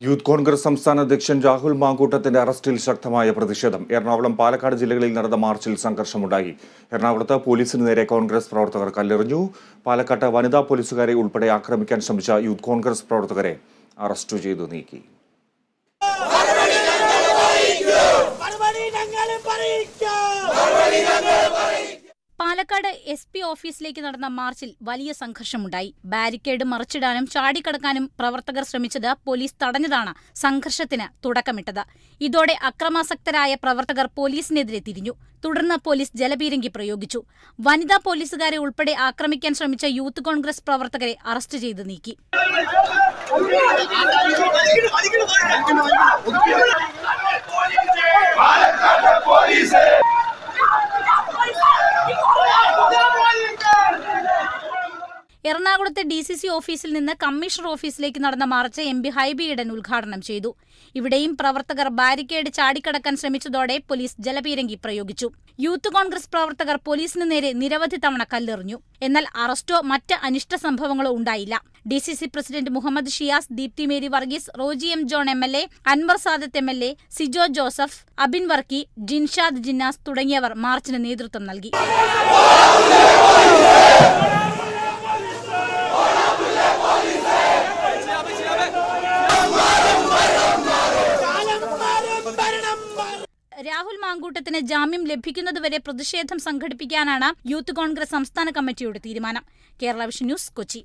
Youth Congress സംസ്ഥാന അധ്യക്ഷൻ രാഹുൽ മാങ്കൂട്ടത്തിന്റെ അറസ്റ്റിൽ ശക്തമായ പ്രതിഷേധം. എറണാകുളം, പാലക്കാട് ജില്ലകളിൽ നടന്ന മാർച്ചിൽ സംഘർഷമുണ്ടായി. എറണാകുളത്ത് പോലീസിന് നേരെ കോൺഗ്രസ് പ്രവർത്തകർ കല്ലെറിഞ്ഞു. പാലക്കാട്ട് വനിതാ പോലീസുകാരെ ഉൾപ്പെടെ ആക്രമിക്കാൻ ശ്രമിച്ച യൂത്ത് കോൺഗ്രസ് പ്രവർത്തകരെ അറസ്റ്റ് ചെയ്തു നീക്കി. പാലക്കാട് SP ഓഫീസിലേക്ക് നടന്ന മാർച്ചിൽ വലിയ സംഘർഷമുണ്ടായി. ബാരിക്കേഡ് മറിച്ചിടാനും ചാടിക്കടക്കാനും പ്രവർത്തകർ ശ്രമിച്ചത് പോലീസ് തടഞ്ഞതാണ് സംഘർഷത്തിന് തുടക്കമിട്ടത്. ഇതോടെ അക്രമാസക്തരായ പ്രവർത്തകർ പോലീസിനെതിരെ തിരിഞ്ഞു. തുടർന്ന് പോലീസ് ജലപീരങ്കി പ്രയോഗിച്ചു. വനിതാ പോലീസുകാരെ ഉൾപ്പെടെ ആക്രമിക്കാൻ ശ്രമിച്ച യൂത്ത് കോൺഗ്രസ് പ്രവർത്തകരെ അറസ്റ്റ് ചെയ്ത് നീക്കി. എറണാകുളത്തെ DCC ഓഫീസിൽ നിന്ന് കമ്മീഷണർ ഓഫീസിലേക്ക് നടന്ന മാർച്ച് MP ഹൈബി ഈഡൻ ഉദ്ഘാടനം ചെയ്തു. ഇവിടെയും പ്രവർത്തകർ ബാരിക്കേഡ് ചാടിക്കടക്കാൻ ശ്രമിച്ചതോടെ പോലീസ് ജലപീരങ്കി പ്രയോഗിച്ചു. യൂത്ത് കോൺഗ്രസ് പ്രവർത്തകർ പോലീസിന് നേരെ നിരവധി തവണ കല്ലെറിഞ്ഞു. എന്നാൽ അറസ്റ്റോ മറ്റ് അനിഷ്ട സംഭവങ്ങളോ ഉണ്ടായില്ല. DCC president Muhammad Shiyas, Deepthi Mary Varghese, Roji M. John MLA, Anwar Sadath MLA, Sijo Joseph, Abin Varkey, Jinshad Jinnas തുടങ്ങിയവർ മാർച്ചിന് നേതൃത്വം നൽകി. രാഹുൽ മാങ്കൂട്ടത്തിന് ജാമ്യം ലഭിക്കുന്നതുവരെ പ്രതിഷേധം സംഘടിപ്പിക്കാനാണ് യൂത്ത് കോൺഗ്രസ് സംസ്ഥാന കമ്മിറ്റിയുടെ തീരുമാനം. Kerala vision news, Kochi.